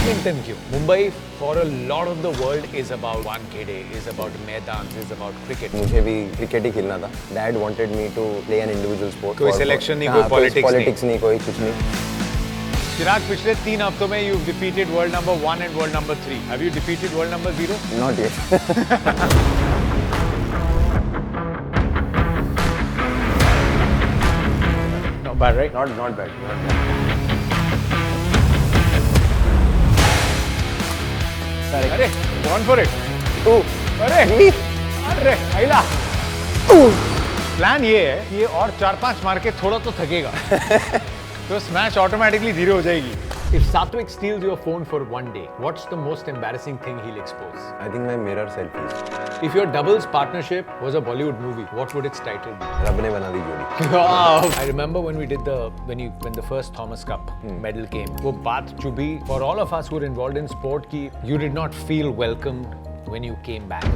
Badminton क्यों? Mumbai for a lot of the world is about wankhede, is about मैदान, is about cricket. मुझे भी cricket ही खेलना था. Dad wanted me to play an individual sport. कोई selection नहीं, कोई politics नहीं, कोई कुछ नहीं. चिराग, पिछले 3 हफ्तों में you've defeated world number 1 and world number 3. Have you defeated world number 0? Not yet. Not bad, right? Not bad. अरे, gone for it. अरे, आइला. प्लान ये है कि ये और 4-5 मार के थोड़ा तो थकेगा. तो स्मैश ऑटोमेटिकली धीरे हो जाएगी. If Satwik steals your phone for one day, what's the most embarrassing thing he'll expose? I think my mirror selfies. If your doubles partnership was a Bollywood movie, what would its title be? रब ने बना दी जोड़ी. Wow. I remember when we did when the first Thomas Cup medal came. वो बात चुभी for all of us who were involved in sport कि you did not feel welcomed when you came back.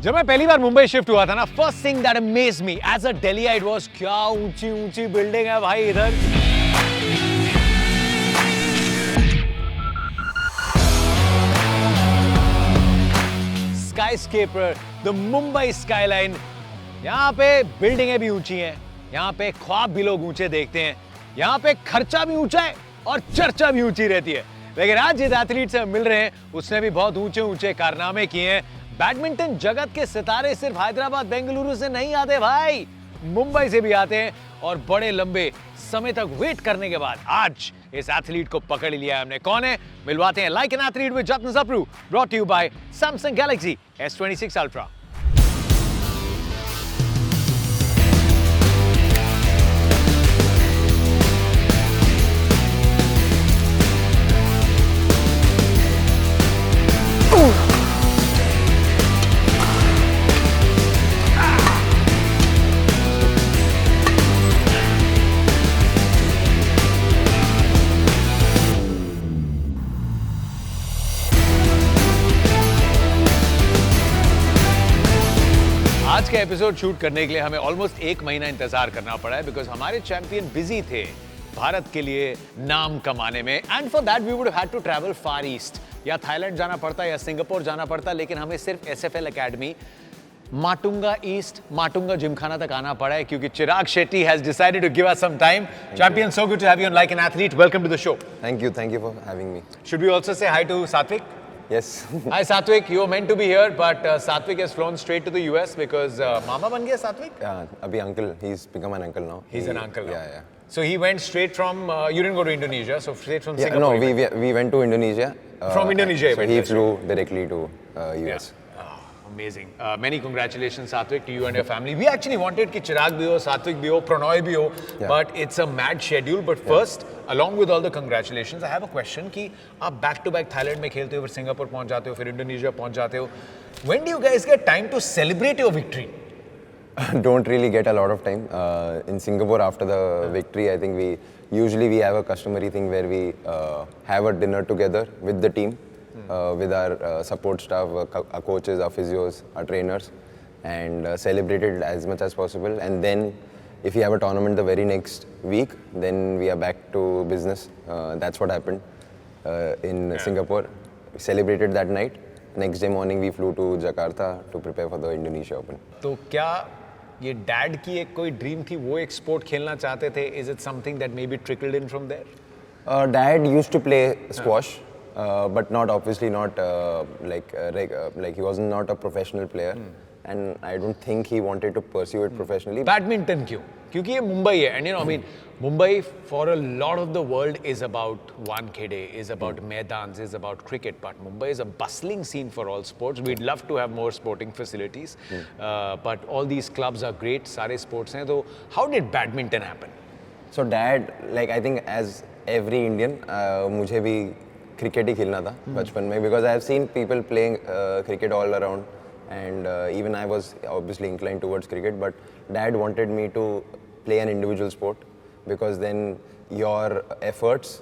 जब मैं पहली बार Mumbai shift हुआ था ना, first thing that amazed me as a Delhiite was क्या ऊंची बिल्डिंग है भाई इधर. Skyscraper, the Mumbai skyline. यहाँ पे बिल्डिंगें भी ऊंची हैं, यहाँ पे ख्वाब भी लोग ऊंचे देखते हैं, यहाँ पे खर्चा भी ऊंचा है और चर्चा भी ऊंची रहती है. लेकिन आज जिस एथलीट से हम मिल रहे हैं, उसने भी बहुत ऊंचे कारनामे किए हैं. बैडमिंटन जगत के सितारे सिर्फ हैदराबाद, बेंगलुरु से नहीं आते भाई, मुंबई से भी आते हैं. और बड़े लंबे समय तक वेट करने के बाद आज इस एथलीट को पकड़ लिया हमने. कौन है, मिलवाते हैं. लाइक एन एथलीट विद जतन जफरू, brought to you by Samsung Galaxy S26 ultra. आज का एपिसोड शूट करने के लिए हमें ऑलमोस्ट 1 महीना इंतजार करना पड़ा है बिकॉज हमारे चैंपियन बिजी थे भारत के लिए नाम कमाने में. And for that we would have to travel far east. या थाईलैंड जाना पड़ता या सिंगापुर जाना पड़ता, लेकिन हमें सिर्फ SFL academy Matunga east, Matunga Gymkhana तक आना पड़ा है क्योंकि Chirag Shetty has decided to give us some time. Champion, so good to have you on like an athlete. Welcome to the show. Thank you for having me. Should we also say hi to Satwik? Yes. Hi Satwik, you were meant to be here, but Satwik has flown straight to the US because Mama ban gaya Satwik? Abhi uncle, he's become an uncle now. He's an uncle now. Yeah. So he went straight from, you didn't go to Indonesia, so straight from Singapore. No, we went to Indonesia. From Indonesia, so he flew directly to US. Yeah. Oh, amazing. Many congratulations Satwik to you and your family. We actually wanted कि चिराग भी हो, सात्विक भी हो, प्रणॉय भी हो, but it's a mad schedule. But first, along with all the congratulations, I have a question कि आप back to back थाईलैंड में खेलते हो, फिर सिंगापुर पहुंच जाते हो, फिर इंडोनेशिया पहुंच जाते हो. When do you guys get time to celebrate your victory? Don't really get a lot of time. In Singapore after the victory, I think we have a customary thing where we have a dinner together with the team, with our support staff, our coaches, our physios, our trainers, and celebrate it as much as possible. And then if we have a tournament the very next week, then we are back to business. That's what happened in Singapore. We celebrated that night. Next day morning we flew to Jakarta to prepare for the Indonesia Open. तो क्या ये dad की एक कोई dream थी, वो एक sport खेलना चाहते थे? Is it something that maybe trickled in from there? Dad used to play squash, but not like he was not a professional player. And I don't think he wanted to pursue it professionally. Badminton क्यों? क्योंकि ये मुंबई है, and you know, I mean, Mumbai for a lot of the world is about wankhede, is about मैदान, is about cricket, but Mumbai is a bustling scene for all sports. We'd love to have more sporting facilities, but all these clubs are great, सारे sports हैं. तो how did badminton happen? So Dad, like I think as every Indian, मुझे भी cricket ही खेलना था बचपन में, because I have seen people playing cricket all around. And even I was obviously inclined towards cricket, but Dad wanted me to play an individual sport because then your efforts,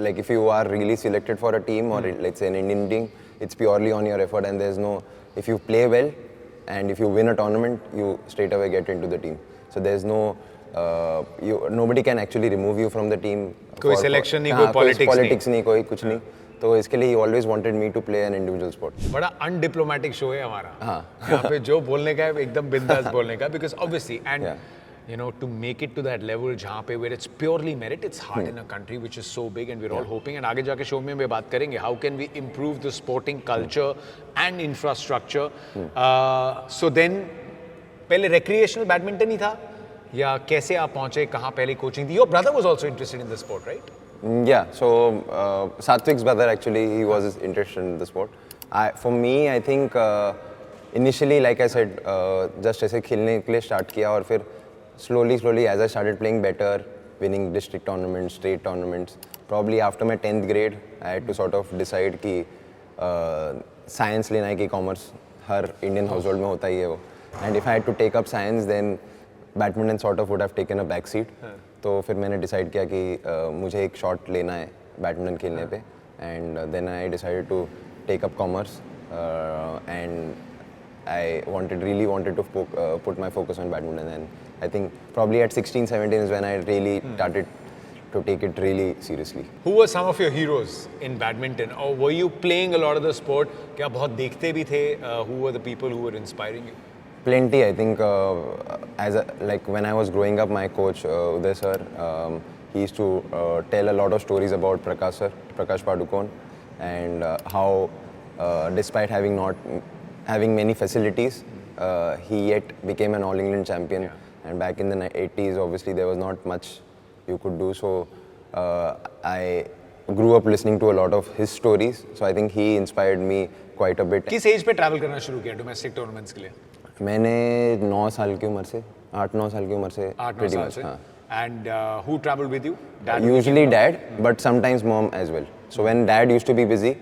like if you are really selected for a team or let's say an Indian team, it's purely on your effort and there's no, if you play well and if you win a tournament, you straight away get into the team. So there's no nobody can actually remove you from the team. कोई selection नहीं, कोई politics नहीं, कोई कुछ नहीं. तो इसके लिए he always wanted me to play an individual sport. बड़ा अनडिप्लोमेटिक शो है हमारा. हाँ. यहाँ पे जो बोलने का है एकदम बिंदास बोलने का, because obviously and Yeah. you know, to make it to that level जहाँ पे where it's purely merit, it's hard in a country which is so big, and we're all hoping, and आगे जाके शो में भी बात करेंगे how can we improve the sporting culture and infrastructure. So then पहले recreational badminton ही था या कैसे आप पहुँचे, कहाँ पहले कोचिंग थी? Your brother was also interested in the sport, right? Yeah, so Satwik's brother actually, he was interested in the sport. For me, I think initially, like I said, just ऐसे खेलने के लिए start किया और फिर slowly as I started playing better, winning district tournaments, state tournaments, probably after my 10th grade, I had to sort of decide कि science लेना है कि commerce, हर Indian household में होता ही है वो. And if I had to take up science, then badminton sort of would have taken a back seat. तो फिर मैंने decide किया कि मुझे एक shot लेना है badminton खेलने पे, and then I decided to take up commerce, and I really wanted to put my focus on badminton, and I think probably at 16, 17 is when I really started to take it really seriously. Who were some of your heroes in badminton, or were you playing a lot of the sport? क्या बहुत देखते भी थे? Who were the people who were inspiring you? Plenty, I think. Like when I was growing up, my coach Uday sir, he used to tell a lot of stories about Prakash Padukone, and how despite having many facilities, he yet became an All England champion. Yeah. And back in the 80s, obviously there was not much you could do. So I grew up listening to a lot of his stories. So I think he inspired me quite a bit. किस as पे travel करना शुरू किया domestic tournaments के लिए? मैंने 9 साल की उम्र से, 8-9 साल की उम्र से, 8-9 साल से. हाँ. And who traveled with you? Dad? Usually dad, but sometimes mom as well. So when dad used to be busy,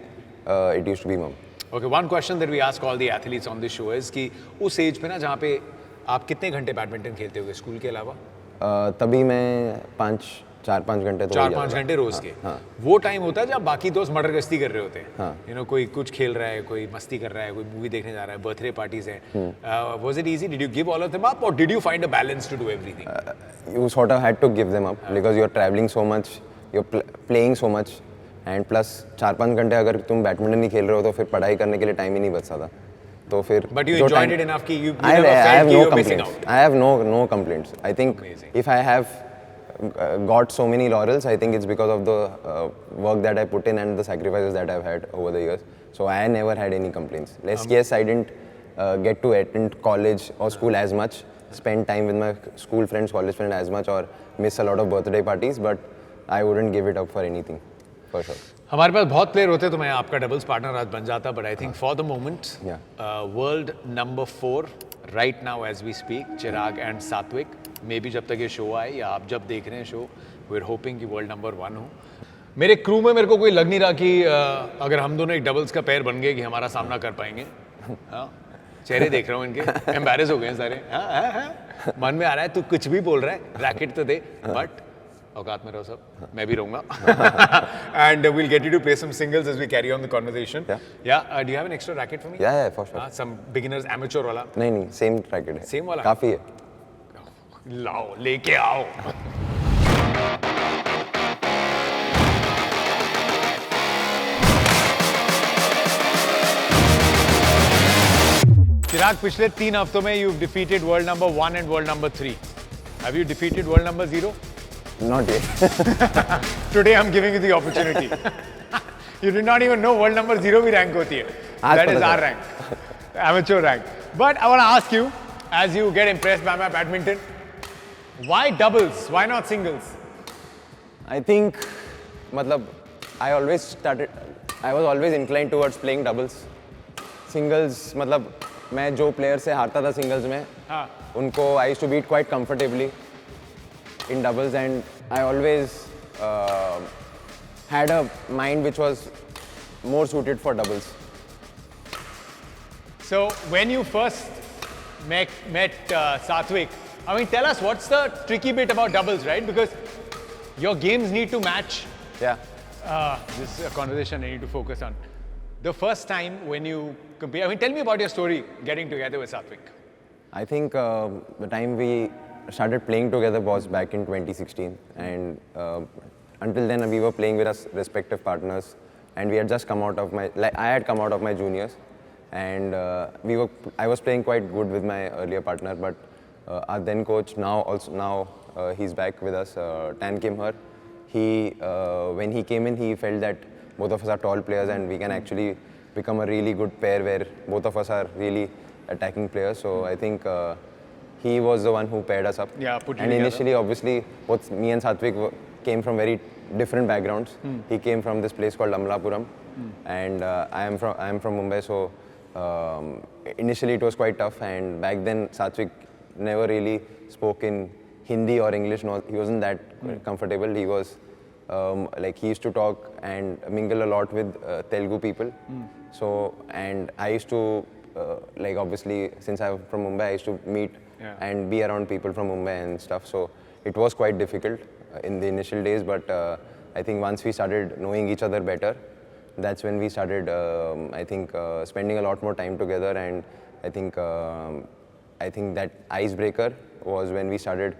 it used to be mom. Okay, one question that we ask all the athletes on this show is कि उस as पे ना जहाँ पे आप कितने घंटे badminton खेलते होगे स्कूल के अलावा? तभी मैं 4-5 घंटे तो 4-5 घंटे रोज के. हाँ. वो टाइम होता है जब बाकी दोस्त मर्डर गश्ती कर रहे होते हैं. हाँ. You know, कोई कुछ खेल रहा है, कोई मस्ती कर रहा है, कोई मूवी देखने जा रहा है, बर्थडे पार्टीज हैं. Was it easy? Did you give all of them up, or did you find a balance to do everything? You sort of had to give them up because you're traveling so much, you're playing so much, and plus 4-5 घंटे अगर तुम badminton नहीं खेल रहे हो तो फिर पढ़ाई करने के लिए टाइम ही नहीं बचता था. तो फिर But you enjoyed it enough कि you never felt कि you're missing out. I have no complaints. I think Amazing. if I have got so many laurels, I think it's because of the work that I put in and the sacrifices that I've had over the years. So I never had any complaints. Yes, I didn't get to attend college or school as much, spend time with my school friends, college friends as much, or miss a lot of birthday parties, but I wouldn't give it up for anything, for sure. हमारे पास बहुत player होते तो मैं आपका doubles partner आज बन जाता, but I think for the moment world number 4 right now as we speak, Chirag and Satwik. May be जब तक ये शो आए या आप जब देख रहे हैं शो, वी आर होपिंग कि वर्ल्ड नंबर 1 हो. मेरे क्रू में मेरे को कोई लग नहीं रहा कि अगर हम दोनों एक डबल्स का पेयर बन गए कि हमारा सामना कर पाएंगे. हाँ, चेहरे देख रहा हूँ इनके, एम्बैरेस हो गए हैं सारे. हाँ, मन में आ रहा है तू कुछ भी बोल रहा है, रैकेट तो दे, बट औकात में रहो सब, मैं भी रहूंगा. And we'll get you to play some singles as we carry on the conversation. Yeah. Do you have an extra racket for me? Yeah, for sure. Some beginners amateur वाला. नहीं, same racket है. Same वाला. काफी है. लाओ, लेके आओ. चिराग, पिछले 3 हफ्तों में you've defeated world number 1 and world number 3. Have you defeated world number 0? Not yet. Today I'm giving you the opportunity. You did not even know world number 0 भी rank होती है. That is our rank, amateur rank. But I want to ask you, as you get impressed by my badminton, why doubles? Why not singles? I think, मतलब, I was always inclined towards playing doubles. Singles, मतलब, मैं जो player से हारता था singles में, उनको I used to beat quite comfortably in doubles, and I always had a mind which was more suited for doubles. So when you first met Satvik, I mean, tell us what's the tricky bit about doubles, right? Because your games need to match. Yeah. This is a conversation I need to focus on. The first time when you compete, I mean, tell me about your story getting together with Satvik. I think the time we started playing together was back in 2016, and until then we were playing with our respective partners, and we had just come out of my, like I had come out of my juniors, and I was playing quite good with my earlier partner, but our then coach now he's back with us, Tan Kim Her. When he came in, he felt that both of us are tall players and we can actually become a really good pair where both of us are really attacking players. So I think he was the one who paired us up. Yeah, put you and together. initially, obviously, both me and Satvik came from very different backgrounds. He came from this place called Amlapuram, and I am from Mumbai. So initially, it was quite tough. And back then, Satvik never really spoke in Hindi or English. No, he wasn't that comfortable. He was like he used to talk and mingle a lot with Telugu people. So, and I used to like obviously since I'm from Mumbai, I used to meet and be around people from Mumbai and stuff. So it was quite difficult in the initial days, but I think once we started knowing each other better, that's when we started I think spending a lot more time together. And I think that icebreaker was when we started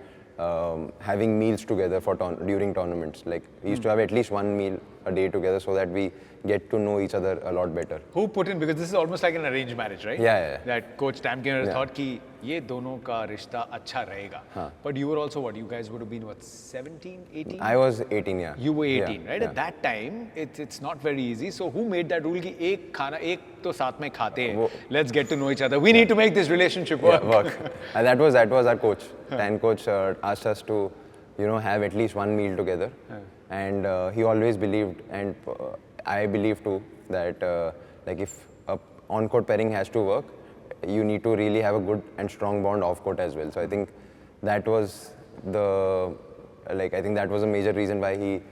having meals together for during tournaments. Like we used to have at least one meal a day together so that we get to know each other a lot better. Who put in, because this is almost like an arranged marriage, right? Yeah. That coach Tam Kim thought कि ये दोनों का रिश्ता अच्छा रहेगा. But you were also what? You guys would have been what, 17, 18? I was 18, yeah. You were 18, right? Yeah. At that time, it's not very easy. So who made that rule कि एक खाना एक तो साथ में खाते हैं. Let's get to know each other. We need to make this relationship work. Yeah, work. And that was our coach. Tan coach asked us to, have at least one meal together. And he always believed, and I believe too, that like if a on-court pairing has to work, you need to really have a good and strong bond off-court as well. So I think that was a major reason why he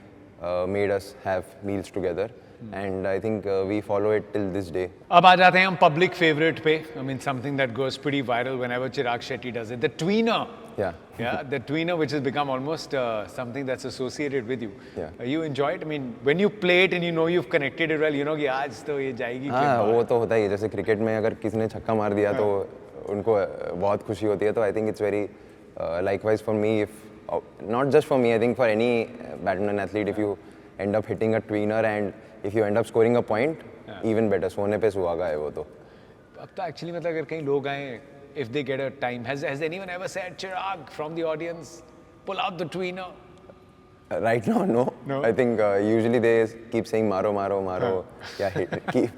made us have meals together. And I think we follow it till this day. अब आ जाते हैं हम public favorite पे. I mean something that goes pretty viral whenever Chirag Shetty does it. The tweener. Yeah. Yeah, the tweener, which has become almost something that's associated with you. Yeah. You enjoy it? I mean, when you play it and you've connected it well, कि आज तो ये जाएगी. हाँ, वो तो होता ही है. जैसे क्रिकेट में अगर किसी ने छक्का मार दिया तो उनको बहुत खुशी होती है. तो I think it's very likewise for me. If not just for me, I think for any badminton athlete, if you end up hitting a tweener and if you end up scoring a point, even better. सोने पे सुहागा है वो तो. अब तो actually मतलब अगर कहीं लोग आए, if they get a time, has anyone ever said, Chirag, from the audience, pull out the tweener? Right now, no. I think usually they keep saying maro. Yeah,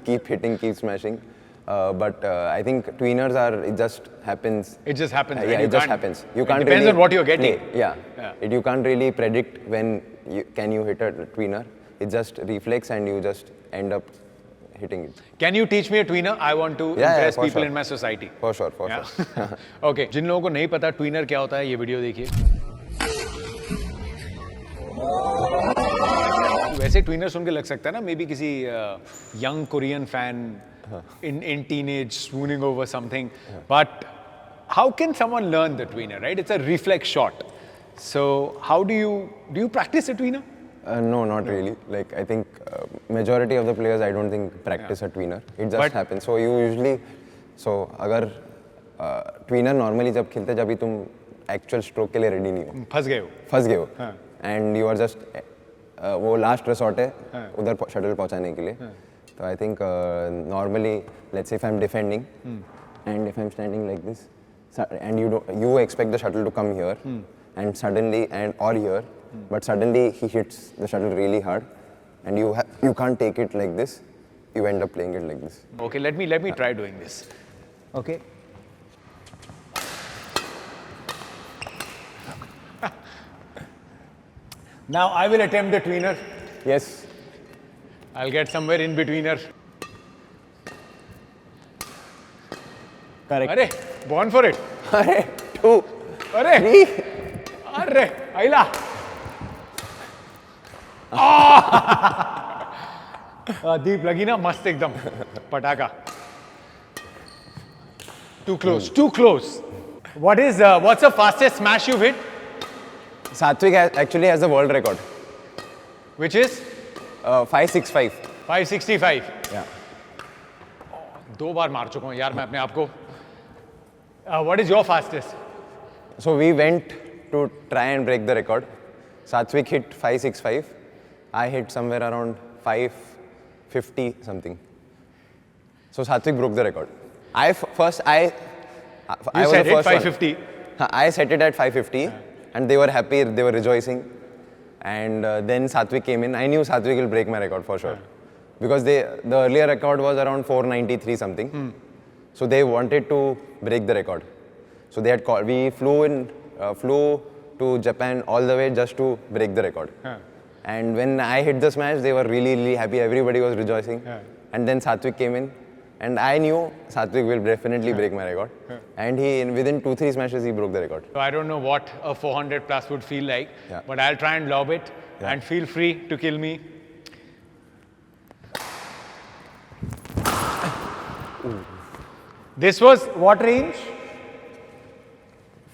keep hitting, keep smashing. But I think tweeners it just happens. It just happens. Yeah, it just happens. You can't depends really on what you're getting. Play. Yeah. You can't really predict when you hit a tweener. It just reflex and you just end up hitting it. Can you teach me a tweener? I want to impress people in my society. For sure. Okay. जिन लोगों को नहीं पता tweener क्या होता है, ये video देखिए. वैसे tweener सुन के लग सकता है ना, maybe किसी young Korean fan in teenage swooning over something. But how can someone learn the tweener, right? It's a reflex shot. So how do you practice a tweener? No, not really. Like I think majority of the players, I don't think practice a tweener. It just happens. So you usually, अगर tweener normally जब खेलते जब भी तुम actual stroke के लिए ready नहीं हो. फंस गए हो. And you are just वो last resort है उधर shuttle पहुंचाने के लिए. So I think normally, let's say if I'm defending and if I'm standing like this, and you expect the shuttle to come here, and suddenly or here. But suddenly he hits the shuttle really hard, and you can't take it like this. You end up playing it like this. Okay, let me try doing this. Okay. Now I will attempt the tweener. Yes. I'll get somewhere in betweener. Correct. Arey, born for it. Arey, 2. Arey. 3. Arey, Aila. दीप लगी ना मस्त एकदम पटाखा. Too close. What's the fastest smash you've hit? Satvik actually has the world record. Which is 565. 565. Yeah. 2 बार मार चुका हूँ यार मैं अपने आप को. What is your fastest? So we went to try and break the record. Satvik hit 565. I hit somewhere around 550 something. So Satvik broke the record. I was set the it first 550. one. I set it at 550, and they were happy. They were rejoicing. And then Satvik came in. I knew Satvik will break my record for sure, because the earlier record was around 493 something. So they wanted to break the record. So they had called. We flew to Japan all the way just to break the record. And when I hit the smash, they were really, really happy. Everybody was rejoicing. And then Satvik came in, and I knew Satvik will definitely break my record. And within 2-3 smashes, he broke the record. So I don't know what a 400 plus would feel like, Yeah. but I'll try and lob it, and feel free to kill me. This was what range?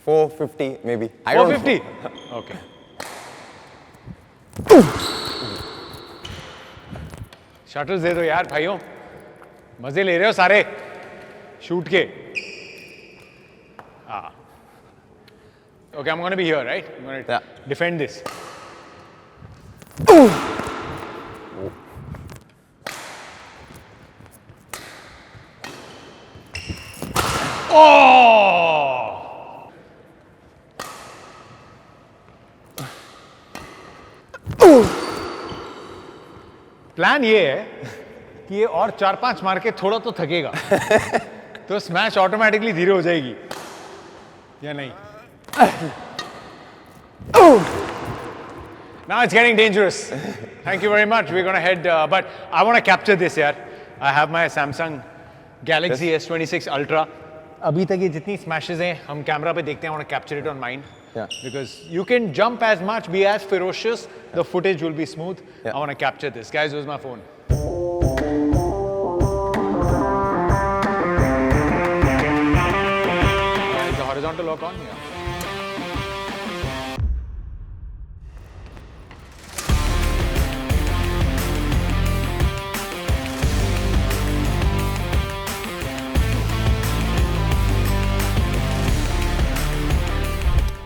450 maybe. I don't know. 450? Okay. Shuttles दे दो यार भाइयों, मजे ले रहे हो सारे shoot के. Okay, I'm going to be here, right? I'm going to defend this. Oh! Plan ये है कि ये और 4-5 मार के थोड़ा तो थकेगा, तो स्मैश ऑटोमेटिकली धीरे हो जाएगी या नहीं? Now it's getting dangerous. Thank you very much. We're going to head, but I want to capture this, yaar. I have my Samsung Galaxy S26 Ultra. अभी तक ये जितनी smashes हैं हम कैमरा पे देखते हैं. I want to capture it on mine. Yeah. Because you can jump as much, be as ferocious. The footage will be smooth. Yeah. I want to capture this. Guys, where's my phone? Is the horizontal lock on? Yeah.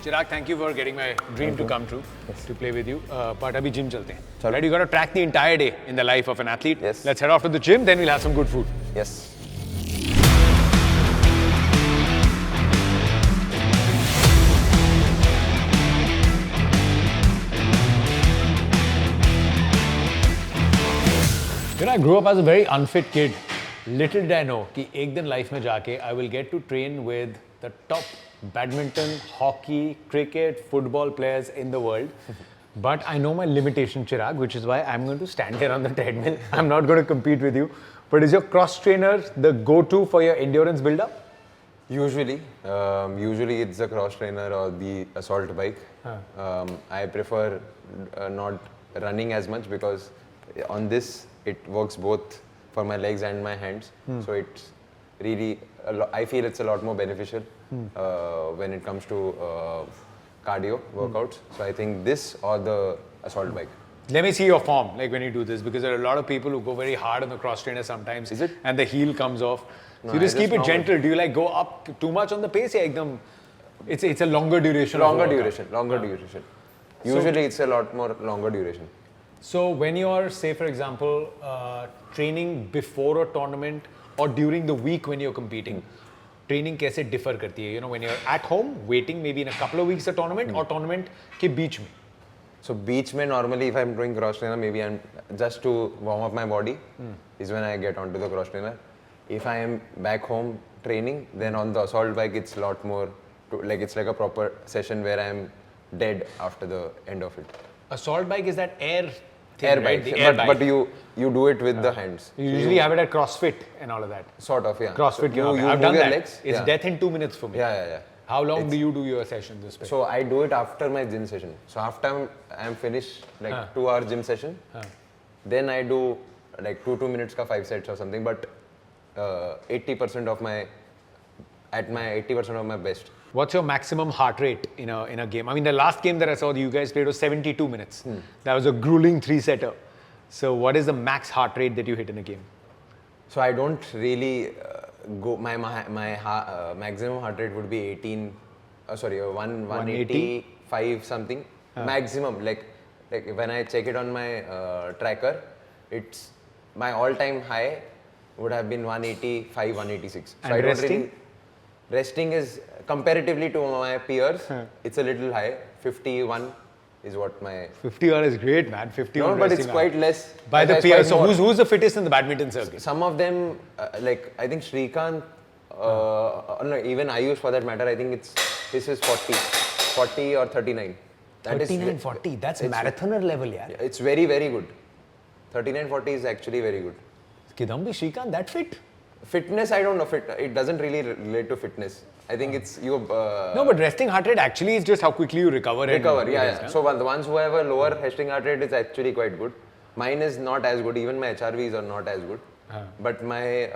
Chirag, thank you for getting my dream to come true, to play with you. But abhi gym chalte hain. Chalo. Right, you got to track the entire day in the life of an athlete. Yes. Let's head off to the gym, then we'll have some good food. Yes. You know, I grew up as a very unfit kid. Little did I know कि एक दिन life में जाके I will get to train with the top badminton, hockey, cricket, football players in the world. But I know my limitation, Chirag, which is why I'm going to stand here on the treadmill. I'm not going to compete with you. But is your cross trainer the go-to for your endurance build-up? Usually it's the cross trainer or the assault bike. I prefer not running as much, because on this it works both for my legs and my hands. So it's really, I feel it's a lot more beneficial when it comes to cardio workouts. So I think this or the assault bike. Let me see your form, like when you do this, because there are a lot of people who go very hard on the cross trainer sometimes. Is it? And the heel comes off. No, So you just I keep it just gentle. Do you like go up too much on the pace? Yeah, ekdam, it's a longer duration. Longer duration. Usually it's a lot more longer duration. So when you're, say for example, training before a tournament or during the week when you're competing, training कैसे differ करती है? You know, when you're at home waiting maybe in a couple of weeks a tournament or tournament के बीच में. So beach mein normally if I'm doing cross trainer, maybe I'm just to warm up my body is when I get onto the cross trainer. If I am back home training, then on the assault bike it's a lot more it's like a proper session where I'm dead after the end of it. Assault bike is that air thing, Air right? bike, The air bike. but you do it with the hands. You usually have it at CrossFit and all of that. Sort of, yeah. CrossFit, So you, you I've move done your that. legs. It's Yeah. death in 2 minutes for me. Yeah. How long do you do your sessions this way? So I do it after my gym session. So after I'm finished, like 2-hour gym session, then I do like 2 minutes ka 5 sets or something. But 80% of my best. What's your maximum heart rate in a game? I mean, the last game that I saw that you guys played was 72 minutes. That was a grueling 3-setter. So what is the max heart rate that you hit in a game? So I don't really go. My maximum heart rate would be 18 sorry, 185 something maximum. Like when I check it on my tracker, it's my all-time high would have been 185, 186. So And I don't resting? Resting is comparatively to my peers, it's a little high. 51 is what my 50 hour is great, man. 50 no, on but it's resting quite hour. less. By the That's peers. quite So more. who's the fittest in the badminton circuit? Some of them, like I think Srikanth, no, even Ayush for that matter, I think this is 40 or 39. That is 39, 40. That's marathoner level, yeah. It's very, very good. 39, 40 is actually very good. Kidambi Srikanth that fit? Fitness, I don't know. It doesn't really relate to fitness. I think it's you. No, but resting heart rate actually is just how quickly you recover. Recover, and yeah. rest, huh? So the ones who have a lower resting heart rate is actually quite good. Mine is not as good. Even my HRVs are not as good. But my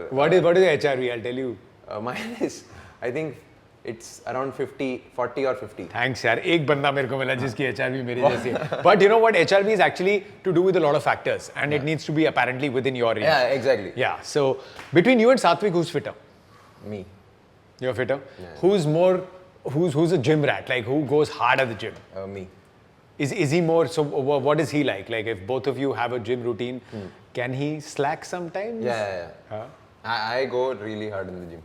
What is the HRV? I'll tell you. mine is, I think it's around 40 or 50. Thanks, yaar. एक बंदा मेरे को मिला जिसकी HRV मेरी जैसी है. But you know what? HRV is actually to do with a lot of factors, and it needs to be apparently within your range. Yeah, exactly. Yeah. So between you and Satvik, who's fitter? Me. You're fitter. Who's more? Who's a gym rat? Like who goes hard at the gym? Me. Is he more? So what is he like? Like if both of you have a gym routine, can he slack sometimes? Yeah. Huh? I go really hard in the gym.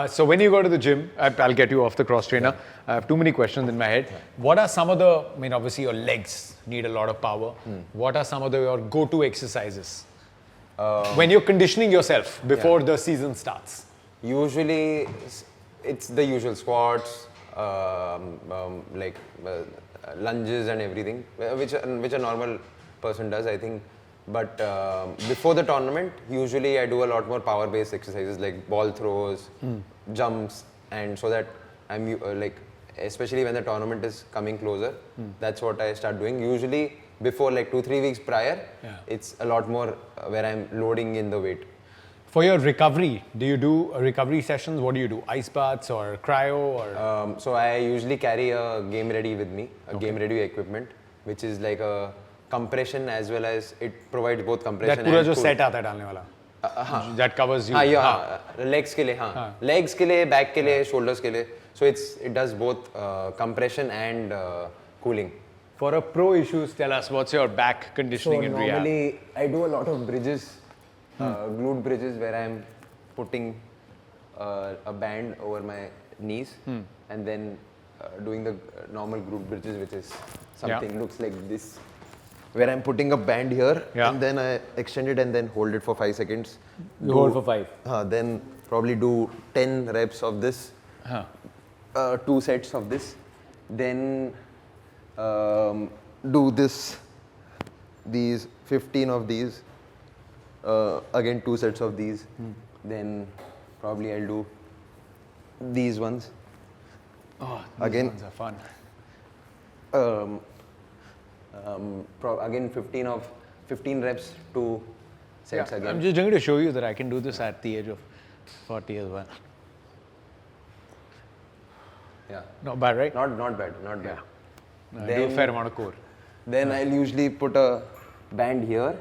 So when you go to the gym, I'll get you off the cross trainer. I have too many questions in my head. What are some of the? I mean, obviously your legs need a lot of power. What are some of your go-to exercises when you're conditioning yourself before the season starts? Usually, it's the usual squats, like lunges and everything, which a normal person does, I think. But before the tournament, usually I do a lot more power-based exercises like ball throws, jumps, and so that I'm like, especially when the tournament is coming closer, that's what I start doing. Usually before like 2-3 weeks prior, it's a lot more where I'm loading in the weight. For your recovery, do you do recovery sessions? What do you do? Ice baths or cryo or? So I usually carry a game ready with me, game ready equipment, which is like a compression as well as it provides both compression That पूरा and जो cool. set आता है डालने वाला. That covers you. Legs के लिए, legs के लिए, back के लिए, shoulders के लिए. So it does both compression and cooling. For a pro issues, tell us what's your back conditioning and rehab? Normally I do a lot of bridges, glute bridges where I'm putting a band over my knees and then doing the normal glute bridges, which is something looks like this, where I'm putting a band here and then I extend it and then hold it for 5 seconds. You hold for 5. Then probably do 10 reps of this, 2 sets of this, then do these 15 of these, again 2 sets of these, then probably I'll do these ones. Oh, Again, these ones are fun. Again 15 reps, 2 sets again. I'm just going to show you that I can do this at the age of 40 as well. Yeah. Not bad, right? Not bad. I do a fair amount of core. Then I'll usually put a band here.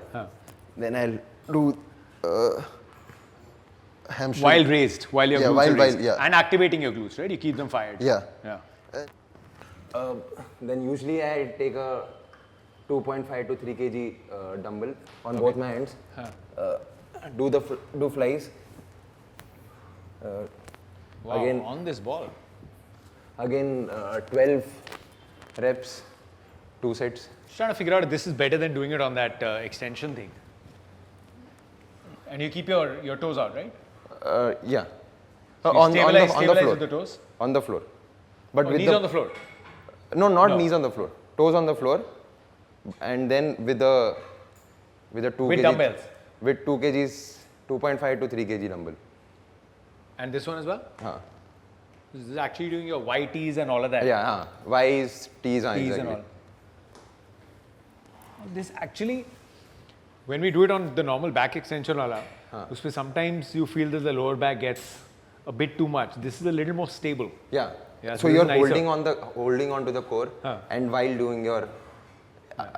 Then I'll do hamstring. While raised, while your glutes are raised. yeah. And activating your glutes, right? You keep them fired. Yeah. Yeah. Then usually I take a 2.5 to 3 kg dumbbell on both my hands. Do flies. Wow, Again, on this ball. again 12 reps, 2 sets. Just trying to figure out if this is better than doing it on that extension thing. And you keep your toes out, right? Yeah. You On stabilize the floor. with the toes? On the floor. But Or with knees on the floor? No, not No. knees on the floor. Toes on the floor. And then with the 2 With kg, dumbbells? With 2 kgs, 2.5 to 3 kg dumbbell. And this one as well? Huh. This is actually doing your YTs and all of that. Yeah, Y's, T's, T's exactly. and all. This actually, when we do it on the normal back extension wala, uspe sometimes you feel that the lower back gets a bit too much. This is a little more stable. Yeah. Yeah, so So this you're is nicer. holding onto the core, and while doing your,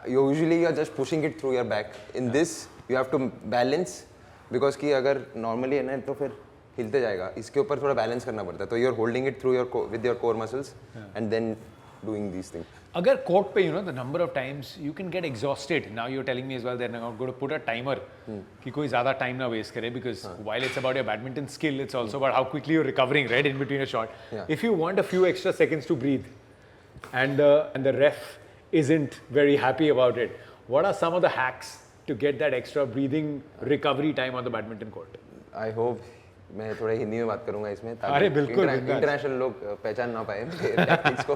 usually you're just pushing it through your back. In this, you have to balance, because कि अगर normally है ना तो फिर हिलते जाएगा, इसके ऊपर थोड़ा बैलेंस करना पड़ता है. तो you are holding it through your with your core muscles and then doing these things. अगर कोर्ट पे the number of times you can get exhausted. Now you're telling me as well they're not going to put a timer कि कोई ज़्यादा time ना waste करे, because while it's about your badminton skill, it's also about how quickly you're recovering, right, in between a shot. If you want a few extra seconds to breathe and the ref isn't very happy about it, what are some of the hacks to get that extra breathing recovery time on the badminton court? I hope मैं थोड़ा हिंदी में बात करूंगा इसमें, अरे बिल्कुल, international लोग पहचान ना पाए टैक्टिक्स को.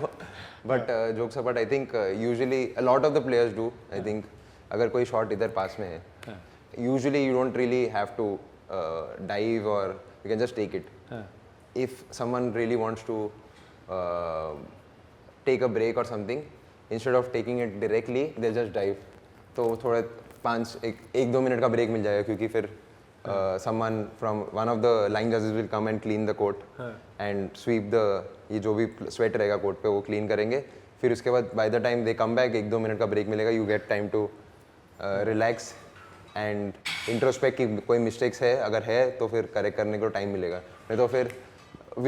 But jokes apart, I think usually a lot of the players do. I think अगर कोई शॉट इधर पास में है, usually you don't really have to dive और you can just take it. If someone really wants to take a break और something, instead of taking it directly they just dive. तो थोड़ा 1-2 मिनट का break मिल जाएगा, क्योंकि फिर someone from one of the line judges will come and clean the court and sweep the ये जो भी sweat रहेगा court पे वो clean करेंगे. फिर उसके बाद by the time they come back 1-2 minute का break मिलेगा. You get time to relax and introspect कि कोई mistakes है, अगर है तो फिर correct करने को time मिलेगा. नहीं तो फिर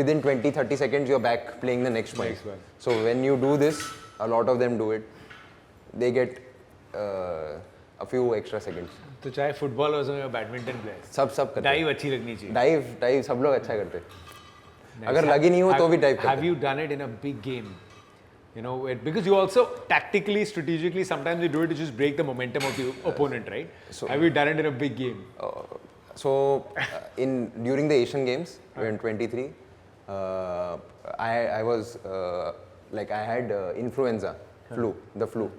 within 20-30 seconds you're back playing the next point. So when you do this, a lot of them do it. They get a few extra seconds. तो चाहे फुटबॉल हो या बैडमिंटन प्लेयर्स, सब करते हैं. डाइव अच्छी लगनी चाहिए. डाइव सब लोग अच्छा करते हैं. अगर लगी नहीं हो तो भी डाइव करते हैं. Have you done it in a big game? Because you also tactically, strategically, sometimes you do it to just break the momentum of the opponent, right? So, have you done it in a big game? During the Asian Games in 23, I was I had influenza, the flu.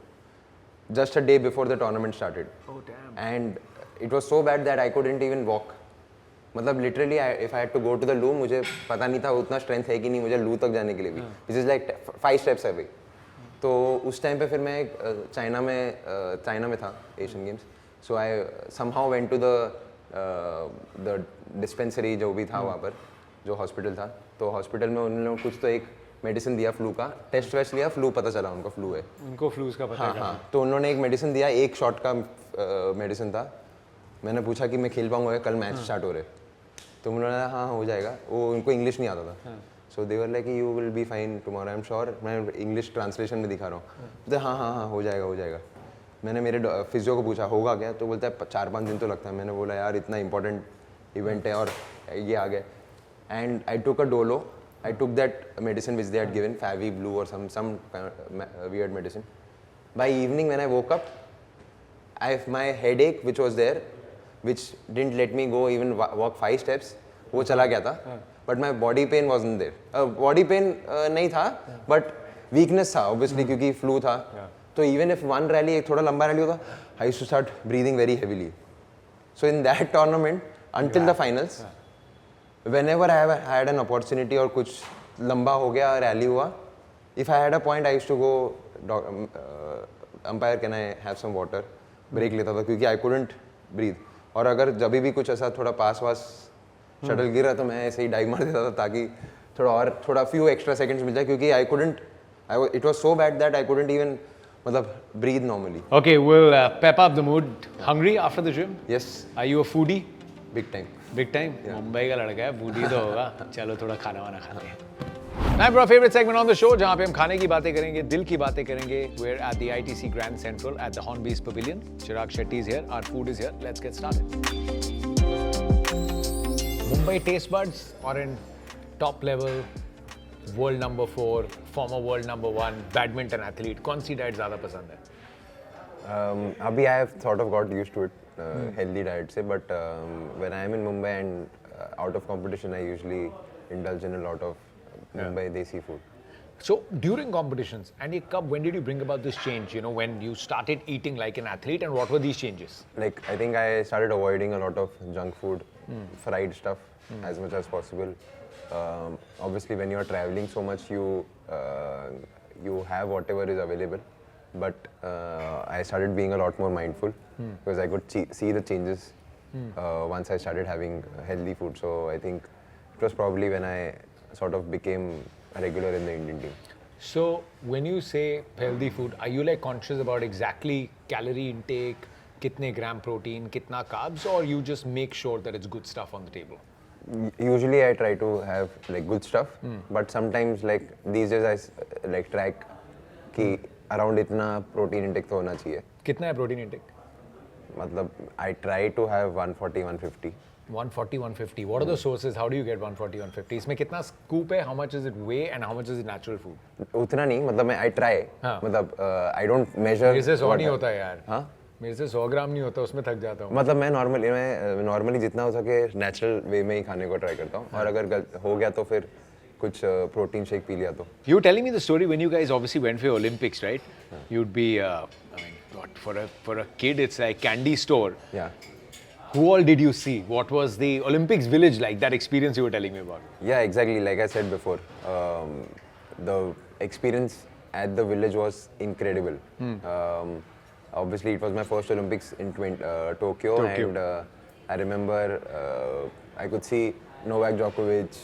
Just a day before the tournament started. Oh damn. And it was so bad that I couldn't even walk. मतलब literally if I had to go to the loo, मुझे पता नहीं था उतना strength है कि नहीं मुझे loo तक जाने के लिए भी. Which is like 5 steps away. तो उस टाइम पे फिर मैं चाइना में था Asian Games. So I somehow went to the dispensary जो भी था वहाँ पर, जो हॉस्पिटल था. तो हॉस्पिटल में उन लोगों कुछ तो एक मेडिसिन दिया फ्लू का. टेस्ट वेस्ट लिया, फ्लू पता चला उनको फ्लू है. उनको फ्लूज का पता है. हाँ. तो उन्होंने एक मेडिसिन दिया, 1 शॉट का मेडिसिन था. मैंने पूछा कि मैं खेल पाऊंगा, कल मैच स्टार्ट हो रहे. तो उन्होंने हाँ हो जाएगा. वो उनको इंग्लिश नहीं आता था. So they were like you will be fine tomorrow, I am sure. मैं इंग्लिश ट्रांसलेशन में दिखा रहा हूँ. तो हाँ हो जाएगा. मैंने मेरे फिजियो को पूछा होगा क्या, तो बोलता है 4-5 दिन तो लगता है. मैंने बोला यार इतना इंपॉर्टेंट इवेंट है और ये आ गया. And I took a Dolo. I took that medicine which they had given, Favi Blue or some weird medicine. By evening when I woke up, my headache which was there, which didn't let me go even walk 5 steps, वो चला गया था. But my body pain wasn't there. Body pain नहीं था, but weakness था obviously क्योंकि flu था. तो even if one rally एक थोड़ा लंबा रैली होता, I used to start breathing very heavily. So in that tournament, until the finals, whenever I have had an opportunity और कुछ लंबा हो गया रैली हुआ, if I had a point I used to go umpire can I have some water, break लेता था क्योंकि I couldn't breathe. और अगर जब भी कुछ ऐसा थोड़ा पास शटल गिरा तो मैं ऐसे ही डाइव मार देता था ताकि थोड़ा few extra seconds मिल जाए, क्योंकि it was so bad that I couldn't even breathe normally. Okay, we'll pep up the mood. Hungry after the gym? Yes. Are you a foodie? Big time. Big time. Mumbai का लड़का है, foodie तो होगा. चलो थोड़ा खाना वाना खाते हैं. Time for our favorite segment on the show, जहाँ पे हम खाने की बातें करेंगे, दिल की बातें करेंगे. We're at the ITC Grand Central at the Hornby's Pavilion. Chirag Shetty is here. Our food is here. Let's get started. Mumbai taste buds are in top level, world number 4, former world number 1, badminton athlete. कौन सी diet ज़्यादा पसंद है? अभी I have sort of got used to it. Healthy diet से, but when I am in Mumbai and out of competition, I usually indulge in a lot of Mumbai desi food. So during competitions, and when did you bring about this change? When you started eating like an athlete, and what were these changes? Like I think I started avoiding a lot of junk food, fried stuff as much as possible. Obviously, when you are traveling so much, you have whatever is available. But I started being a lot more mindful because I could see the changes once I started having healthy food. So I think it was probably when I sort of became a regular in the Indian team. So when you say healthy food, are you conscious about exactly calorie intake, kitne gram protein, kitna carbs, or you just make sure that it's good stuff on the table? Usually I try to have like good stuff, but sometimes like these days like track कि around इतना protein intake तो होना चाहिए. कितना है protein intake? मतलब I try to have 140, 150. 140, 150. What are the sources? How do you get 140, 150? इसमें कितना scoop है? How much is it whey and how much is it natural food? उतना नहीं, मतलब मैं I try. हाँ. मतलब I don't measure. मेरे से 100 नहीं होता यार. हाँ? मेरे से 100 ग्राम नहीं होता, उसमें थक जाता हूँ. मतलब मैं नॉर्मली जितना हो सके नेचुरल वे में ही खाने को ट्राई करता हूँ, और अगर हो गया तो फिर कुछ प्रोटीन शेक पी लिया तो. You were telling me the story when you guys obviously went for Olympics, right? You'd be, I mean, what, for a kid, it's like candy store. Yeah. Who all did you see? What was the Olympics village like? That experience you were telling me about. Yeah, exactly. Like I said before, the experience at the village was incredible. Obviously, it was my first Olympics in Tokyo, and I remember I could see Novak Djokovic,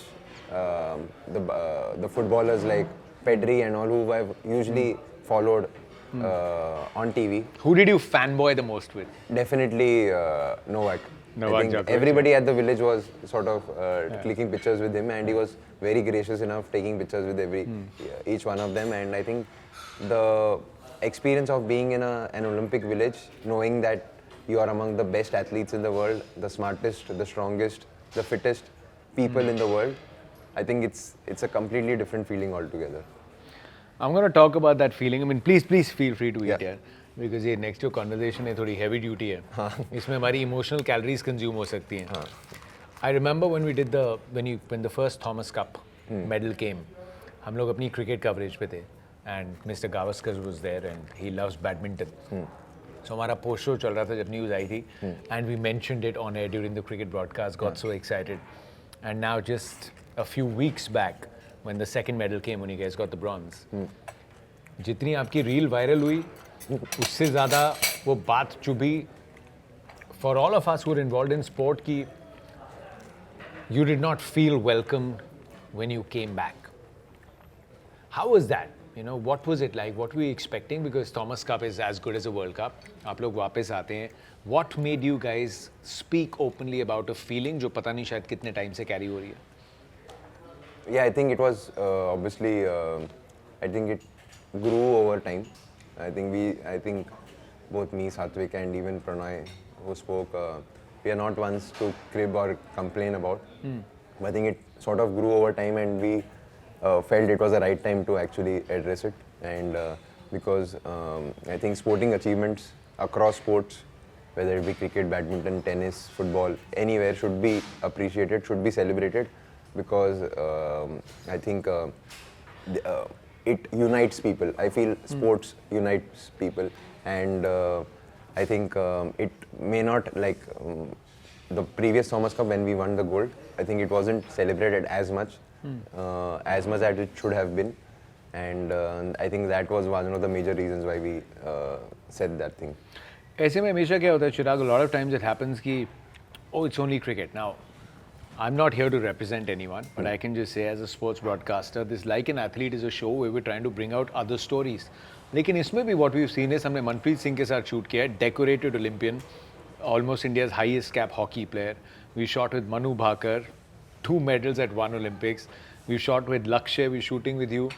the footballers like Pedri and all who I've usually followed on TV. Who did you fanboy the most with? Definitely Novak. Novak I think Djokovic, everybody at the village was sort of clicking pictures with him, and he was very gracious enough taking pictures with each one of them. And I think the experience of being in an Olympic village, knowing that you are among the best athletes in the world, the smartest, the strongest, the fittest people in the world, I think it's a completely different feeling altogether. I'm going to talk about that feeling. I mean, please feel free to eat Yeah. here. Because ये next to conversation है थोड़ी heavy duty है. इसमें हमारी emotional calories consume हो सकती हैं. I remember when we did when the first Thomas Cup medal came, हम लोग अपनी cricket coverage पे थे, and Mr. Gavaskar was there and he loves badminton. So हमारा post show चल रहा था जब news आई थी, and we mentioned it on air during the cricket broadcast, got so excited. And now just a few weeks back, when the second medal came, when you guys got the bronze, जितनी आपकी reel viral हुई, उससे ज़्यादा वो बात चुभी for all of us who were involved in sport कि you did not feel welcome when you came back. How was that? You know, what was it like? What were you expecting? Because Thomas Cup is as good as a World Cup. आप लोग वापस आते हैं. What made you guys speak openly about a feeling जो पता नहीं शायद कितने टाइम से कैरी हो रही है? Yeah, I think it was obviously. I think it grew over time. I think both me, Satvik, and even Pranay, who spoke, we are not ones to crib or complain about. But I think it sort of grew over time, and we felt it was the right time to actually address it. And because I think sporting achievements across sports, whether it be cricket, badminton, tennis, football, anywhere, should be appreciated, should be celebrated, because I think it unites people. I feel sports unites people, and I think it may not like the previous Thomas Cup when we won the gold. I think it wasn't celebrated as much as it should have been, and I think that was one of the major reasons why we said that thing. ऐसे में हमेशा क्या होता है चिराग, a lot of times it happens कि oh it's only cricket. Now I'm not here to represent anyone, but I can just say as a sports broadcaster, this Like an Athlete is a show where we're trying to bring out other stories. लेकिन इसमें भी what we've seen is हमने मनप्रीत सिंह के साथ shoot किया है, decorated Olympian, almost India's highest cap hockey player. We shot with Manu Bhakar, 2 medals at 1 Olympics. We shot with Lakshay, we're shooting with you.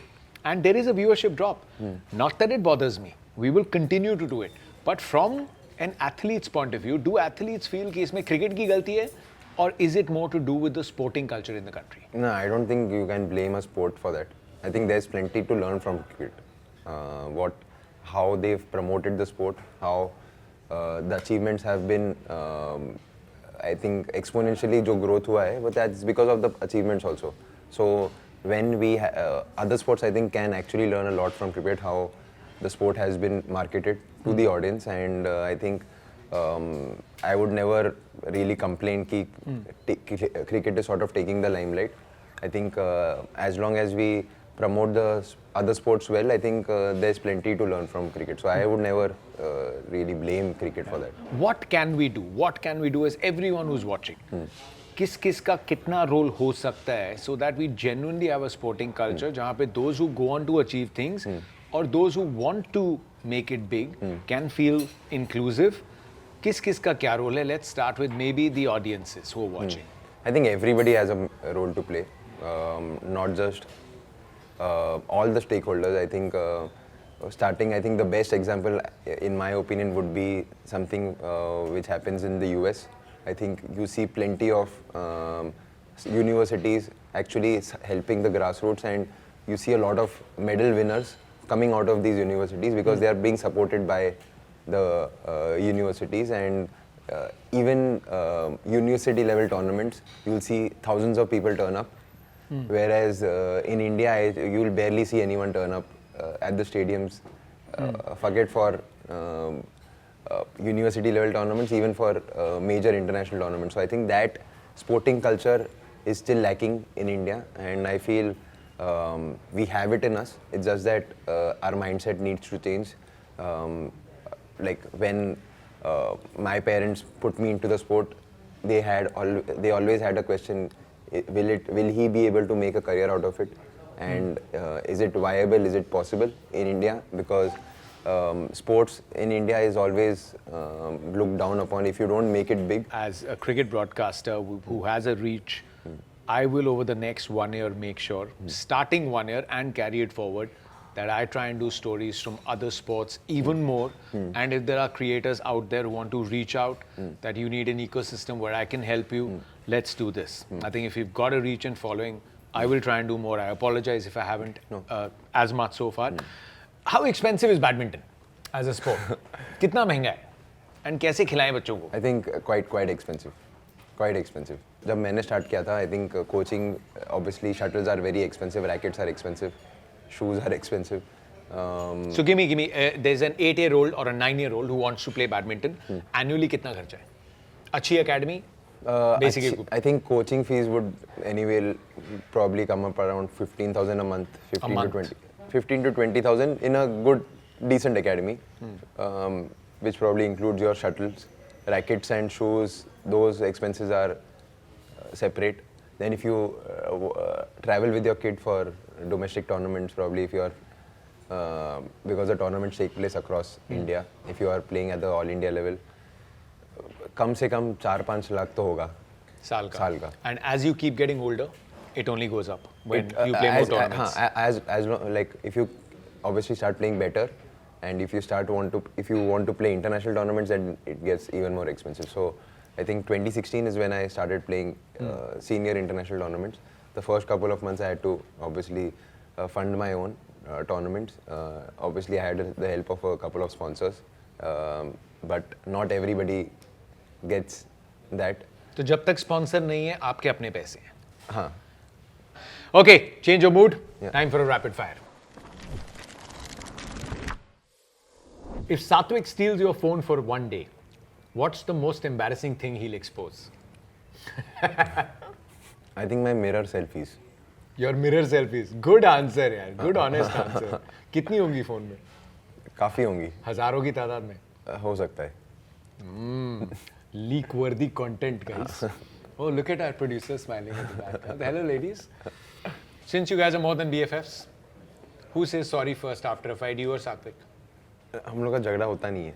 And there is a viewership drop. Not that it bothers me. We will continue to do it. But from an athlete's point of view, do athletes feel कि इसमें cricket की गलती है? Or is it more to do with the sporting culture in the country? No, I don't think you can blame a sport for that. I think there's plenty to learn from cricket. How they've promoted the sport, how the achievements have been, I think exponentially जो growth हुआ है, but that's because of the achievements also. So when we other sports, I think, can actually learn a lot from cricket, how the sport has been marketed to the audience, and I think I would never really complain that cricket is sort of taking the limelight. I think as long as we promote the other sports well, I think there's plenty to learn from cricket. So I would never really blame cricket for that. What can we do? What can we do as everyone who's watching? किस का कितना role हो सकता है so that we genuinely have a sporting culture जहाँ पे those who go on to achieve things or those who want to make it big can feel inclusive. किस का क्या रोल है? Let's start with maybe the audiences who are watching. I think everybody has a role to play, not just all the stakeholders. I think starting, I think the best example, in my opinion, would be something which happens in the US. I think you see plenty of universities actually helping the grassroots, and you see a lot of medal winners coming out of these universities because they are being supported by the universities, and even university level tournaments, you'll see thousands of people turn up. Whereas in India, you'll barely see anyone turn up at the stadiums. Forget for university level tournaments, even for major international tournaments. So I think that sporting culture is still lacking in India, and I feel we have it in us. It's just that our mindset needs to change. Like when my parents put me into the sport, they always had a question: will he be able to make a career out of it, and is it viable? Is it possible in India? Because sports in India is always looked down upon if you don't make it big. As a cricket broadcaster who has a reach, I will over the next 1 year make sure, starting 1 year and carry it forward, that I try and do stories from other sports even more. And if there are creators out there who want to reach out, that you need an ecosystem where I can help you, let's do this. I think if you've got a reach and following, I will try and do more. I apologize if I haven't as much so far. How expensive is badminton as a sport? कितना महंगा है? And कैसे खिलाएं बच्चों को? I think quite expensive. Quite expensive. जब मैंने start किया था, I think coaching, obviously shuttles are very expensive, rackets are expensive, shoes are expensive. So give me, there's an 8-year-old or a 9-year-old who wants to play badminton. Annually कितना खर्चा है? अच्छी academy? Basic equipment. I think coaching fees would anyway probably come up around 15,000 a month, 15 to 20,000 in a good, decent academy, which probably includes your shuttles, rackets and shoes. Those expenses are separate. Then if you travel with your kid for domestic tournaments, probably if you are, because the tournaments take place across India, if you are playing at the all India level, कम से कम 4-5 लाख तो होगा साल का. का. And as you keep getting older, it only goes up when you play more tournaments. As long, like if you obviously start playing better, and if you want to play international tournaments, then it gets even more expensive. So I think 2016 is when I started playing senior international tournaments. The first couple of months I had to obviously fund my own tournaments. Obviously I had the help of a couple of sponsors, but not everybody gets that. तो जब तक sponsor नहीं है, आपके अपने पैसे हैं. हाँ. Okay, change your mood. Yeah. Time for a rapid fire. If Satwik steals your phone for 1 day, what's the most embarrassing thing he'll expose? I think my mirror selfies. Your mirror selfies. Good answer, यार. Good honest answer. कितनी होंगी phone में? काफी होंगी. हजारों की तादाद में. हो सकता है. Leak worthy content, guys. Oh, look at our producer smiling at the back. Hello, ladies. Since you guys are more than BFFs, who says sorry first after a fight, you or Satwik? हम लोग का झगड़ा होता नहीं है.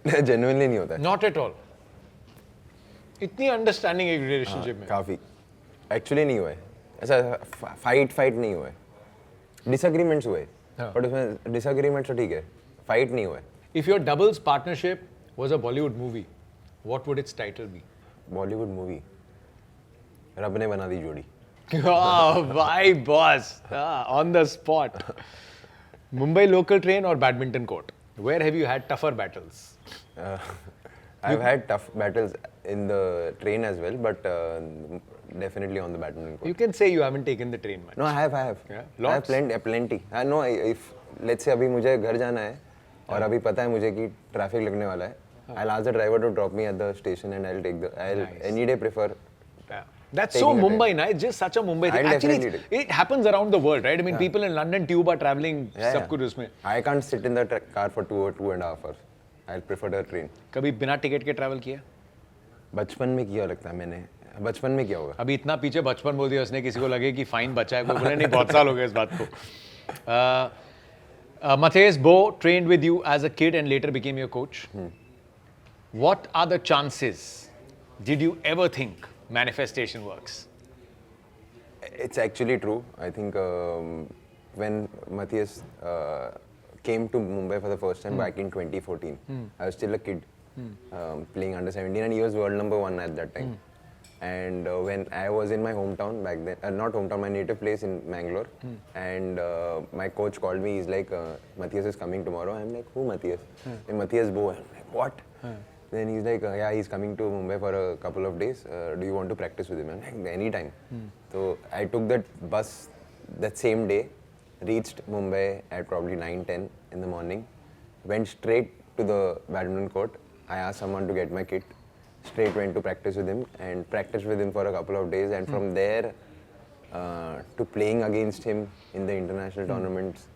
Genuinely नहीं होता है. Not at all. इतनी अंडरस्टैंडिंग एक रिलेशनशिप में. काफी. Actually नहीं हुआ है. ऐसा फाइट नहीं हुआ है. Disagreements हुए. But उसमें disagreements तो ठीक है. Fight नहीं हुआ है. If your doubles partnership was a Bollywood movie, what would its title be? Bollywood movie. रब ने बना दी जोड़ी. Oh, why, boss? On the spot. Mumbai local train or badminton court? Where have you had tougher battles? I've had tough battles in the train as well, but definitely on the badminton court. You can say you haven't taken the train much. No, I have. Yeah? I have plenty. No, if let's say अभी मुझे घर जाना है और अभी पता है मुझे कि ट्रैफिक लगने वाला है, I'll ask the driver to drop me at the station and I'll any day prefer. Yeah. That's so Mumbai, na? It's just such a Mumbai thing. I'll Actually, definitely it happens around the world, right? I mean, people in London Tube are traveling सब कुछ उसमें. I can't sit in the car for 2.5 hours. I'll prefer the train. कभी बिना ticket के travel किया? बचपन में किया लगता है मैंने. बचपन में क्या होगा? अभी इतना पीछे बचपन बोल दिया उसने, किसी को लगे कि फाइन बचा है, कोई बोले नहीं बहुत साल हो गए इस बात को. Matthias Bo trained with you as a kid and later became your coach. What are the chances? Did you ever think manifestation works. It's actually true. I think when Matthias came to Mumbai for the first time back in 2014, I was still a kid playing under 17, and he was world number one at that time. And when I was in my hometown back then, not hometown, my native place in Mangalore, and my coach called me. He's like, Matthias is coming tomorrow. I'm like, who Matthias? And Matthias Bo. I'm like, what? Then he's like, yeah, he's coming to Mumbai for a couple of days. Do you want to practice with him? I'm like, anytime. So I took that bus that same day, reached Mumbai at probably 9:10 in the morning, went straight to the badminton court. I asked someone to get my kit, straight went to practice with him and practiced with him for a couple of days. And from there to playing against him in the international tournaments,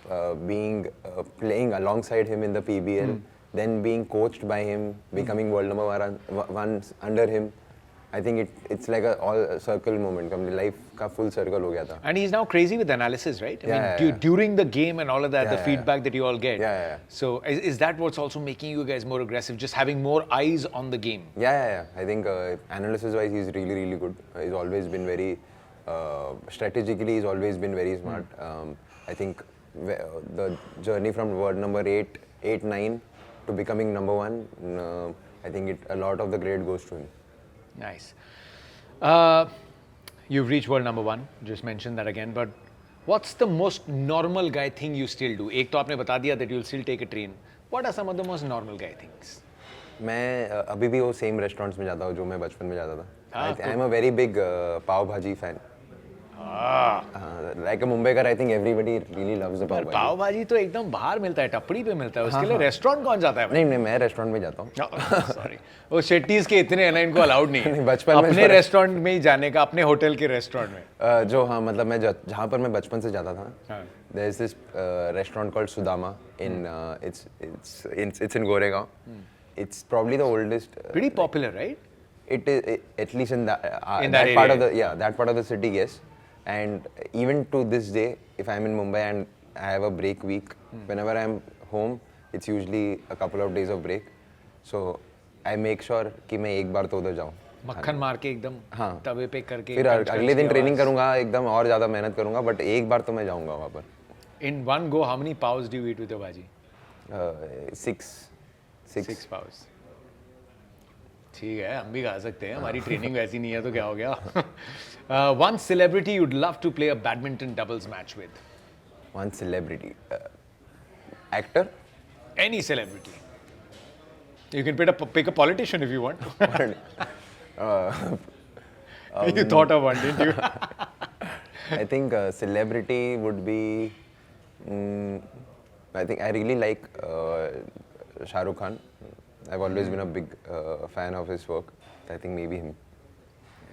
playing alongside him in the PBL, then being coached by him, becoming world number one under him. I think it's like a circle moment. Complete life का full circle हो गया था. And he's now crazy with analysis, right? I mean, during the game and all of that, the feedback that you all get. So is that what's also making you guys more aggressive, just having more eyes on the game? Yeah. I think analysis-wise, he's really, really good. He's always been very, strategically, he's always been very smart. I think the journey from world number 8, 9 to becoming number one, I think a lot of the credit goes to him. Nice. You've reached world number one, just mentioned that again, but what's the most normal guy thing you still do? एक तो आपने बता दिया that you'll still take a train. What are some of the most normal guy things? मैं अभी भी वो same restaurants में जाता हूँ जो मैं बचपन में जाता था. I am a very big पाव भाजी fan. Like a Mumbaikar, I think everybody really loves the पाव भाजी. पाव भाजी तो एकदम बाहर मिलता है, टपड़ी पे मिलता है. उसके लिए रेस्टोरेंट कौन जाता है? नहीं, मैं रेस्टोरेंट में जाता हूँ. सॉरी, वो शेट्टीज के इतने हैं ना, इनको अलाउड नहीं है. बचपन में अपने रेस्टोरेंट में ही जाने का, अपने होटल के रेस्टोरेंट में. जो हाँ, मतलब मैं जहाँ पर मैं बचपन से जाता था. There is this restaurant called Sudama in it's in Goregaon. It's probably the oldest. Pretty popular, right? It is, at least in that that part area. of that part of the city, yes. And even to this day, if I'm in Mumbai and I have a break week, whenever I'm home, it's usually a couple of days of break. So I make sure कि मैं एक बार तो उधर जाऊँ. मक्खन मार के एकदम तवे पे करके. फिर अगले दिन ट्रेनिंग करूँगा, एकदम और ज़्यादा मेहनत करूँगा, but एक बार तो मैं जाऊँगा वहाँ पर. In one go, how many paos do you eat with your bhaji? 6 paos. ठीक है, हम भी खा सकते हैं. हमारी ट्रेनिंग वैसी नहीं है तो क्या हो गया? One celebrity you'd love to play a badminton doubles match with. One celebrity, actor. Any celebrity. You can pick a politician if you want. You thought of one, didn't you? I think celebrity would be. I think I really like Shah Rukh Khan. I've always been a big fan of his work. I think maybe him.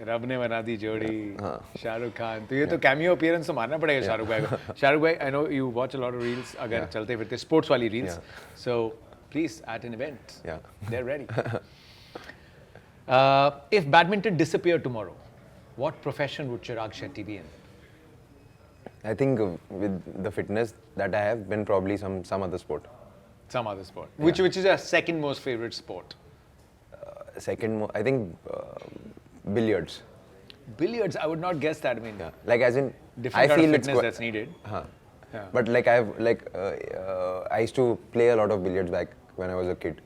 रब ने बना दी जोड़ी, शाहरुख खान. तो ये तो cameo appearance तो मारना पड़ेगा शाहरुख भाई को. शाहरुख भाई, I know you watch a lot of reels, अगर चलते फिरते स्पोर्ट्स वाली reels. So please at an event, they're ready. If badminton disappeared tomorrow, what profession would Chirag Shetty be in? I think with the fitness that I have, been probably some other sport. Some other sport. Which is your second most favorite sport? I think billiards. Billiards, I would not guess that. I mean, like as in, different kind of fitness that's needed. But like I used to play a lot of billiards back when I was a kid.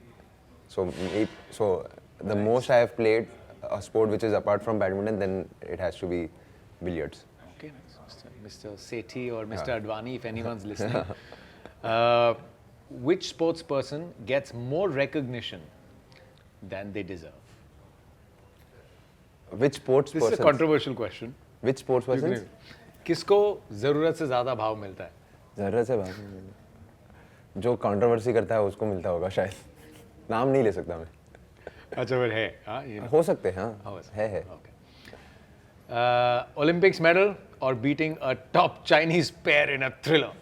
So the most I have played a sport which is apart from badminton, then it has to be billiards. Okay, Mr. Sethi or Mr. Advani, if anyone's listening. Which sports person gets more recognition than they deserve? Which sports person? This is a controversial question. Which sports person? किसको जरूरत से ज्यादा भाव मिलता है? जरूरत से भाव जो कंट्रोवर्सी करता है उसको मिलता होगा शायद. नाम नहीं ले सकता मैं. अच्छा फिर है, हाँ ये हो सकते हैं, हाँ है. Olympics medal or beating a top Chinese pair in a thriller?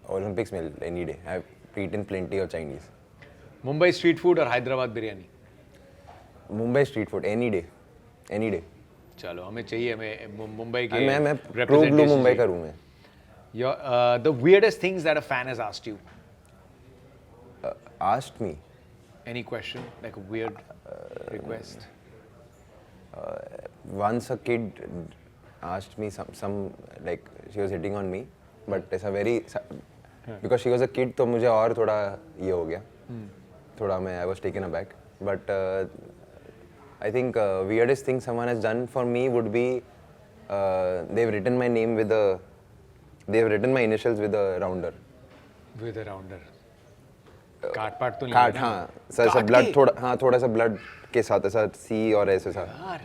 Olympics medal any day. I've eaten plenty of Chinese. Mumbai street food or Hyderabad biryani? Mumbai street food any day. Any day. चलो हमें चाहिए, मैं मुंबई के मैं true blue Mumbai का हूँ मैं. The weirdest things that a fan has asked you? Asked me? Any question, like a weird request? Once a kid asked me some like she was hitting on me, but it's a very because she was a kid, तो मुझे और थोड़ा ये हो गया, थोड़ा मैं I was taken aback. But I think weirdest thing someone has done for me would be they've written my name with a, they've written my initials with a rounder. With a rounder. काट पाट तो नहीं काट, है ना? हाँ sir ऐसा blood थोड़ा, हाँ थोड़ा सा ब्लड के साथ ऐसा सी और ऐसे सा. यार,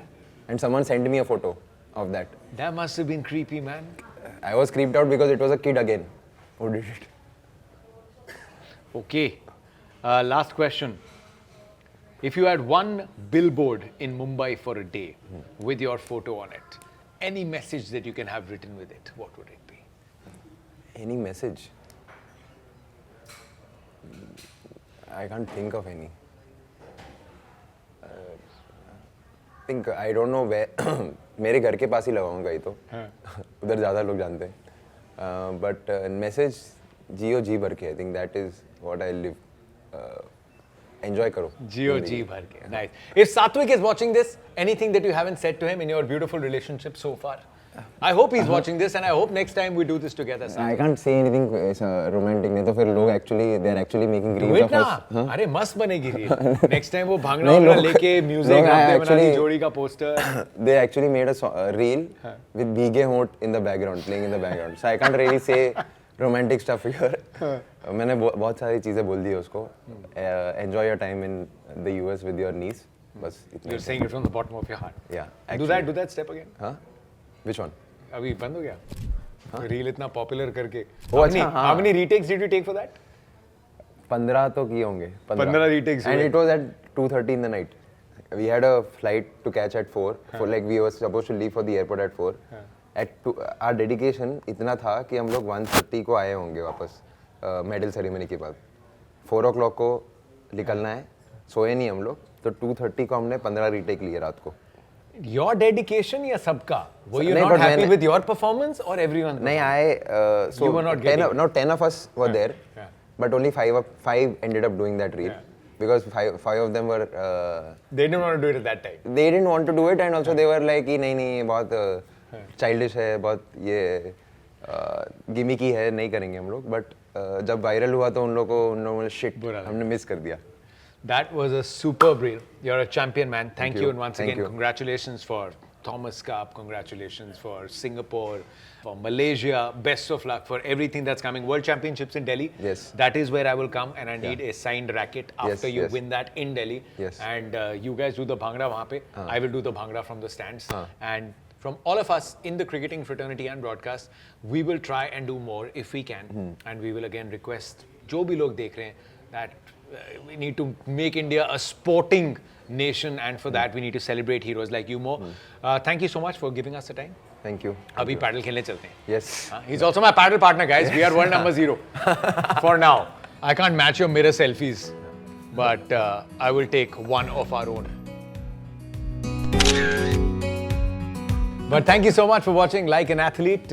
And someone sent me a photo of that. that must have been creepy, man. I was creeped out because it was a kid again who did it. Okay. Last question. If you had one billboard in Mumbai for a day with your photo on it, any message that you can have written with it, what would it be? Any message? I can't think of any. Think I don't know where. मेरे घर के पास ही लगाऊंगा ये तो. उधर ज़्यादा लोग जानते हैं. But message जियो जी भर के. I think that is what I live. Enjoy करो. Geo G bhar ke. Nice. If Satwik is watching this, anything that you haven't said to him in your beautiful relationship so far? I hope he's watching this, and I hope next time we do this together. Satwik. I can't say anything romantic. नहीं तो फिर लोग actually they are actually making Do reels it of ना. us. अरे मस्त बनेगी reel. Next time वो भांगड़ा नहीं, वांगड़ा लोग- लेके म्यूजिक लोग आपने बना दी actually- जोड़ी का poster. They actually made a reel with भीगे होंठ in the background, playing in the background. So I can't really say romantic stuff here. मैंने बहुत सारी चीजें बोल दी उसको. Enjoy your time in the US with your niece. बस इतना. You're saying it from the bottom of your heart. Yeah. Do that step again. हाँ? Which one? अभी बंद हो गया. रील इतना पॉपुलर करके. वो अच्छा, हाँ. How many retakes did you take for that? 15 तो किए होंगे. 15 retakes And हुए. it was at 2:30 in the night. We had a flight to catch at 4. For like we were supposed to leave for the airport at 4. At 2, our dedication इतना था कि हम लोग 1:30 को आए होंगे वापस मेडल सेरेमनी के बाद. 4 o'clock को निकलना है. सोए नहीं हम लोग. तो 2:30 को हमने 15 रीटेक लिए रात को. Your dedication या सबका? Were you नहीं, not but happy मैंने- with your performance or everyone? नहीं I so You were not 10 getting of, no 10 of us were there, yeah. but only 5 ended up doing that reel because five of them were They didn't want to do it at that time. they didn't want to do it and also they were like कि नहीं बहुत childish है, बहुत ये gimmicky है, नहीं करेंगे हम लोग. But जब viral हुआ तो उन लोगों ने shit बुरा लगा. हमने miss कर दिया. That was a superb reel. You're a champion, man. Thank you. you. And once Thank again, you. congratulations for Thomas Cup. Congratulations for Singapore, for Malaysia. Best of luck for everything that's coming. World Championships in Delhi. Yes. That is where I will come, and I need a signed racket after Yes, you yes. win that in Delhi. Yes. And you guys do the bhangra wahan pe. I will do the bhangra from the stands. And from all of us in the cricketing fraternity and broadcast, we will try and do more if we can. And we will again request जो भी लोग देख रहे हैं that we need to make India a sporting nation, and for that we need to celebrate heroes like you more. Thank you so much for giving us the time. Thank you. अभी pedal खेलने चलते हैं. Yes. He's also my paddle partner, guys. We are world number 0 for now. I can't match your mirror selfies, but I will take one of our own. But thank you so much for watching Like an Athlete,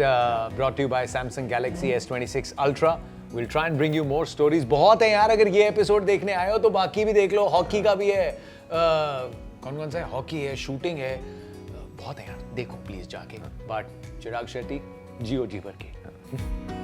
brought to you by Samsung Galaxy S26 Ultra. We'll try and bring you more stories. बहुत है यार, अगर ये episode देखने आए हो तो बाकी भी देख लो. हॉकी का भी है, कौन कौन सा है, हॉकी है, शूटिंग है, बहुत है यार, देखो प्लीज जाके. बट चिराग शेट्टी, जियो जी भर के.